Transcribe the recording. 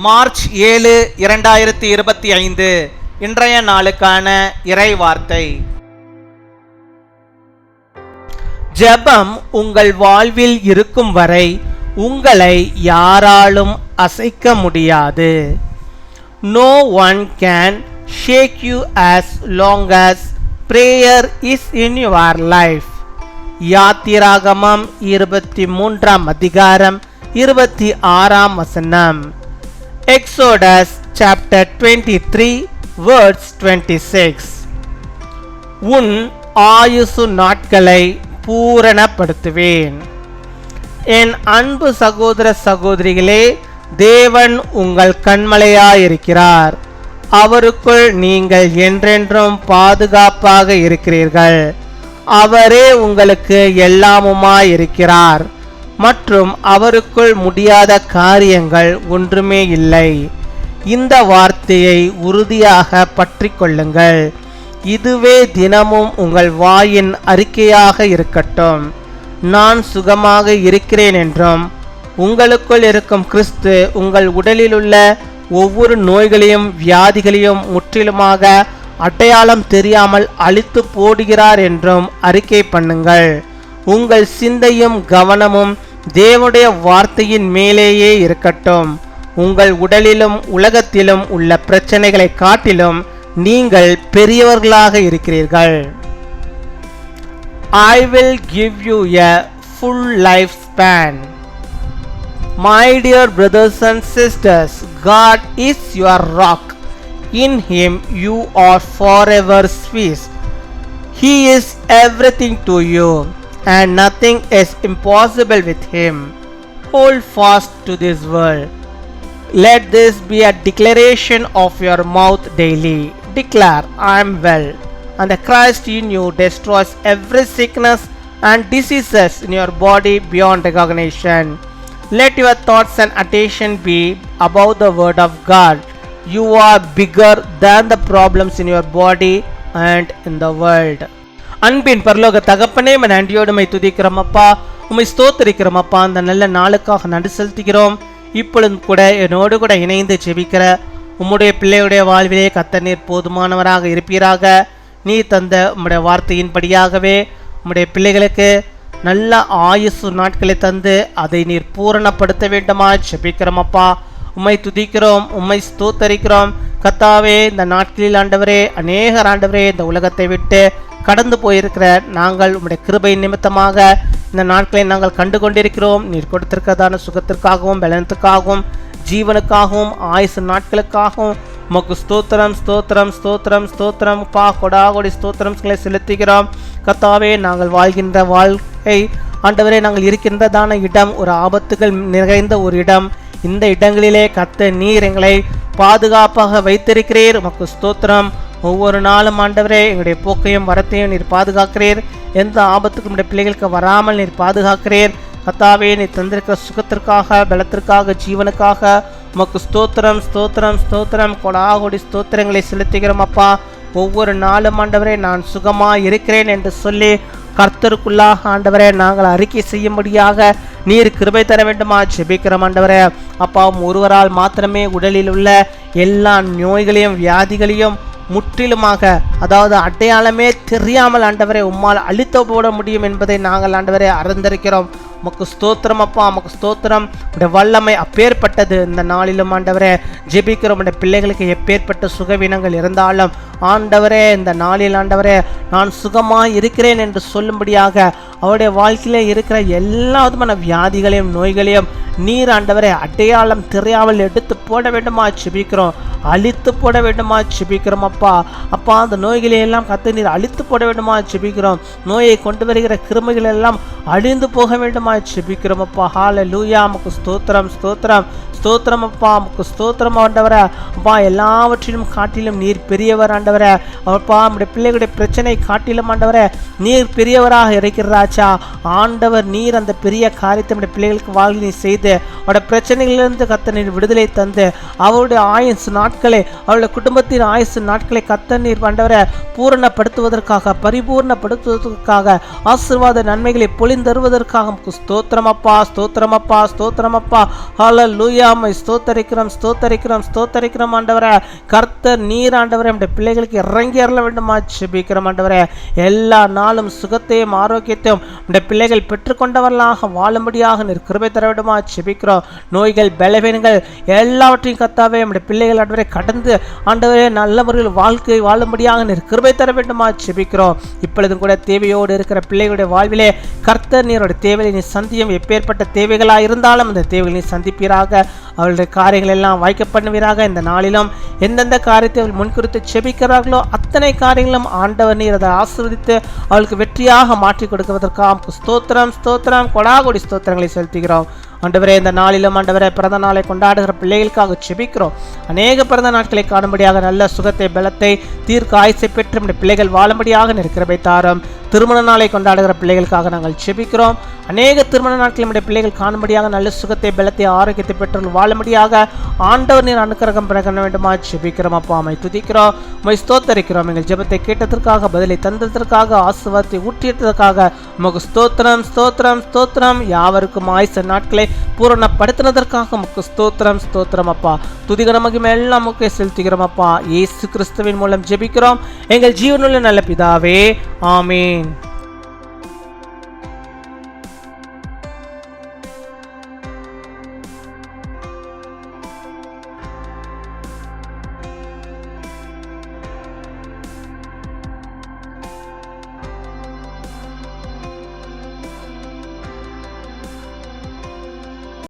March 7, 2025 இன்றைய நாளுக்கான இறை வார்த்தை. ஜெபம் உங்கள் வாழ்வில் இருக்கும் வரை உங்களை யாராலும் அசைக்க முடியாது. No one can shake you as long as prayer is in your life. யாத்திராகமம் 23 அதிகாரம் 26 வசனம். Exodus chapter 23 verse 26. உன் ஆயுசு நாட்களை பூரணப்படுத்துவேன். என் அன்பு சகோதர சகோதரிகளே, தேவன் உங்கள் கண்மலையாயிருக்கிறார். அவருக்குள் நீங்கள் என்றென்றும் பாதுகாப்பாக இருக்கிறீர்கள். அவரே உங்களுக்கு எல்லாமுமாயிருக்கிறார் மற்றும் அவருக்குள் முடியாத காரியங்கள் ஒன்றுமே இல்லை. இந்த வார்த்தையை உறுதியாக பற்றி கொள்ளுங்கள். இதுவே தினமும் உங்கள் வாயின் அறிக்கையாக இருக்கட்டும். நான் சுகமாக இருக்கிறேன் என்றும் உங்களுக்குள் இருக்கும் கிறிஸ்து உங்கள் உடலில் உள்ள ஒவ்வொரு நோய்களையும் வியாதிகளையும் முற்றிலுமாக அடையாளம் தெரியாமல் அழித்து போடுகிறார் என்றும் அறிக்கை பண்ணுங்கள். உங்கள் சிந்தையும் கவனமும் தேவனுடைய வார்த்தையின் மேலேயே இருக்கட்டும். உங்கள் உடலிலும் உலகத்திலும் உள்ள பிரச்சனைகளை காட்டிலும் நீங்கள் பெரியவர்களாக இருக்கிறீர்கள். I will give you a full lifespan. My dear brothers and sisters, God is your rock. In Him you are forever safe. He is everything to you, and nothing is impossible with Him. Hold fast to this word. Let this be a declaration of your mouth daily. Declare, I am well, and the Christ in you destroys every sickness and diseases in your body beyond recognition. Let your thoughts and attention be above the word of God. You are bigger than the problems in your body and in the world. அன்பின் பரலோக தகப்பனே, நன்றியோடு உம்மை துதிக்கிறோம் அப்பா, உம்மை ஸ்தோத்திரிக்கிறோம் அப்பா. அந்த நல்ல நாளுக்காக நன்றி செலுத்துகிறோம். இப்பொழுதும் கூட என்னோடு கூட இணைந்து ஜெபிக்கிற உம்முடைய பிள்ளையுடைய வாழ்விலே கர்த்தர் நீர் போதுமானவராக இருப்பீராக. நீ தந்த உம்முடைய வார்த்தையின்படியாகவே உம்முடைய பிள்ளைகளுக்கு நல்ல ஆயுசு நாட்களை தந்து அதை நீர் பூரணப்படுத்த வேண்டுமா ஜெபிக்கிறோம் அப்பா. உம்மை துதிக்கிறோம், உம்மை ஸ்தோத்தரிக்கிறோம் கர்த்தாவே. இந்த நாட்களில் ஆண்டவரே, அநேகர் ஆண்டவரே இந்த உலகத்தை விட்டு கடந்து போயிருக்கிற நாங்கள் உம்முடைய கிருபை நிமித்தமாக இந்த நாட்களை நாங்கள் கண்டு கொண்டிருக்கிறோம். நீர் கொடுத்திருக்கிறதான சுகத்திற்காகவும் பலனத்துக்காகவும் ஜீவனுக்காகவும் ஆயுசு நாட்களுக்காகவும் உமக்கு ஸ்தோத்திரம் ஸ்தோத்திரம் ஸ்தோத்திரம் ஸ்தோத்திரம் பா. கொடாகொடி ஸ்தோத்திரங்களை செலுத்துகிறோம் கர்த்தாவே. நாங்கள் வாழ்கின்ற வாழ்க்கை ஆண்டவரே, நாங்கள் இருக்கின்றதான இடம் ஒரு ஆபத்துகள் நிறைந்த ஒரு இடம். இந்த இடங்களிலே கர்த்தர் நீர் எங்களை பாதுகாப்பாக வைத்திருக்கிறீர். உமக்கு ஸ்தோத்திரம். ஒவ்வொரு நாளும் ஆண்டவரே எங்களுடைய போக்கையும் வரத்தையும் நீர் பாதுகாக்கிறீர். எந்த ஆபத்துக்கும் நம்முடைய பிள்ளைகளுக்கு வராமல் நீர் பாதுகாக்கிறீர் கர்த்தாவே. நீர் தந்திருக்கிற சுகத்திற்காக பலத்திற்காக ஜீவனுக்காக உமக்கு ஸ்தோத்திரம் ஸ்தோத்திரம் ஸ்தோத்திரம் கொடாகொடி ஸ்தோத்திரங்களை செலுத்துகிறோம் அப்பா. ஒவ்வொரு நாளும் ஆண்டவரே நான் சுகமாக இருக்கிறேன் என்று சொல்லி கர்த்தருக்குள்ளாக ஆண்டவரே நாங்கள் அறிக்கை செய்யும்படியாக நீர் கிருபை தர வேண்டுமா ஜெபிக்கிறோம் ஆண்டவரே. அப்பாவும் ஒருவரால் மாத்திரமே உடலில் உள்ள எல்லா நோய்களையும் வியாதிகளையும் முற்றிலுமாக, அதாவது அடையாளமே தெரியாமல் ஆண்டவரே உம்மால் அழித்து போட முடியும் என்பதை நாங்கள் ஆண்டவரே அறிந்திருக்கிறோம். உமக்கு ஸ்தோத்திரம் அப்பா, உமக்கு ஸ்தோத்திரம். உடைய வல்லமை அப்பேற்பட்டது. இந்த நாளிலும் ஆண்டவரே ஜெபிக்கிறோம். உடைய பிள்ளைகளுக்கு எப்பேற்பட்ட சுகவீனங்கள் இருந்தாலும் ஆண்டவரே இந்த நாளில் ஆண்டவரே நான் சுகமாக இருக்கிறேன் என்று சொல்லும்படியாக அவருடைய வாழ்க்கையிலே இருக்கிற எல்லா விதமான வியாதிகளையும் நோய்களையும் நீர் ஆண்டவரே அடையாளம் தெரியாமல் எடுத்து போட வேண்டுமா ஜெபிக்கிறோம். அழித்து போட வேண்டுமா ஜெபிக்கிறோம் அப்பா. அப்பா அந்த நோய்களை எல்லாம் கர்த்தர் நீர் அழித்து போட வேண்டுமா ஜெபிக்கிறோம். நோயை கொண்டு வருகிற கிருமிகள் எல்லாம் அழிந்து போக வேண்டுமா ஜெபிக்கிறோம் அப்பா. ஹல்லேலூயா. உமக்கு ஸ்தோத்திரம் ஸ்தோத்திரம் ஸ்தோத்திரம் அப்பா. உமக்கு ஸ்தோத்திரம் ஆண்டவரே. அப்பா எல்லாவற்றிலும் காட்டிலும் நீர் பெரியவர் ஆண்டவரே. அப்பா நம்முடைய பிள்ளைகளுடைய பிரச்சனை காட்டிலும் ஆண்டவரே நீர் பெரியவராக இருக்கிறாச்சா ஆண்டவர். நீர் அந்த பெரிய காரியத்தை நம்முடைய பிள்ளைகளுக்கு வாழ்க்கை நீர் செய்து அவருடைய பிரச்சனைகளிலிருந்து கர்த்தர் நீர் விடுதலை தந்து அவருடைய ஆயுசு நாட்களை அவருடைய குடும்பத்தின் ஆயுசு நாட்களை கர்த்தர் நீர் ஆண்டவரே பூரணப்படுத்துவதற்காக பரிபூர்ணப்படுத்துவதற்காக ஆசீர்வாத நன்மைகளை பொழிந்தருவதற்காக ஸ்தோத்திரம் அப்பா ஸ்தோத்திரம் அப்பா ஸ்தோத்திரம் அப்பா. ஹல்லேலூயா. உம்மை ஸ்தோத்தரிக்கிறோம் ஸ்தோத்தரிக்கிறோம் ஸ்தோத்தரிக்கிறோம் ஆண்டவரே. கர்த்தர் நீர் ஆண்டவரே நம்முடைய பிள்ளைகளுக்கு இறங்கி அருள வேண்டுமா ஜெபிக்கிறோம் ஆண்டவரே. எல்லா நாளும் சுகத்தையும் ஆரோக்கியத்தையும் நம்முடைய பிள்ளைகள் பெற்றுக்கொண்டவர்களாக வாழும்படியாக நீர் கிருபை தர வேண்டுமா ஜெபிக்கிறோம். நோய்கள் பலவீனங்கள் எல்லாவற்றையும் கர்த்தாவே நம்முடைய பிள்ளைகள் ஆண்டவரே கடந்து ஆண்டவரே நல்ல முறையில் வாழ்க்கை வாழும்படியாக நீர் கிருபை தர வேண்டுமா ஜெபிக்கிறோம். இப்பொழுதும் கூட தேவையோடு இருக்கிற பிள்ளைகளுடைய வாழ்விலே கர்த்தர் நீருடைய தேவையை நீ சந்தியும். எப்பேற்பட்ட தேவைகளாக இருந்தாலும் அந்த தேவைகளை நீ சந்திப்பீராக. அவளுடைய காரியங்கள் எல்லாம் வாய்க்க பண்ணுவீராக. இந்த நாளிலும் எந்தெந்த காரியத்தை அவள் முன்குறித்து செபிக்கிறார்களோ அத்தனை காரியங்களும் ஆண்டவர் நீர் அதை ஆசீர்வதித்து அவளுக்கு வெற்றியாக மாற்றி கொடுக்குவதற்காக ஸ்தோத்திரம் ஸ்தோத்திரம் கொடாகொடி ஸ்தோத்திரங்களை செலுத்துகிறோம். ஆண்டவரே, இந்த நாளிலும் ஆண்டவரே பிறந்த நாளை கொண்டாடுகிற பிள்ளைகளுக்காக செபிக்கிறோம். அநேக பிறந்த நாட்களை காணும்படியாக நல்ல சுகத்தை பலத்தை தீர்க்க ஆயுசை பெற்று நம்முடைய பிள்ளைகள் வாழும்படியாக கிருபை தாரும். திருமண நாளை கொண்டாடுகிற பிள்ளைகளுக்காக நாங்கள் செபிக்கிறோம். அநேக திருமண நாட்கள் நம்முடைய பிள்ளைகள் காணும்படியாக நல்ல சுகத்தை பலத்தை ஆரோக்கியத்தை பெற்று வாழும்படியாக ஆண்டவர் நீர் அனுக்கிரகம் பண்ண வேண்டுமா செபிக்கிறோம். அப்பா அம்மை துதிக்கிறோம், உம்மை ஸ்தோத்தரிக்கிறோம். எங்கள் ஜெபத்தை கேட்டதற்காக பதிலை தந்ததற்காக ஆசீர்வாதத்தை ஊற்றியதற்காக உமக்கு ஸ்தோத்திரம் ஸ்தோத்திரம் ஸ்தோத்திரம். யாவருக்கும் ஆயுச நாட்களை பூரணப்படுத்தினதற்காக உமக்கு ஸ்தோத்திரம் ஸ்தோத்திரம் அப்பா. துதிகர மகிமை எல்லாம் உமக்கே செலுத்துகிறோம் அப்பா. இயேசு கிறிஸ்துவின் மூலம் ஜெபிக்கிறோம் எங்கள் ஜீவனுள்ள நல்ல பிதாவே, ஆமீன்.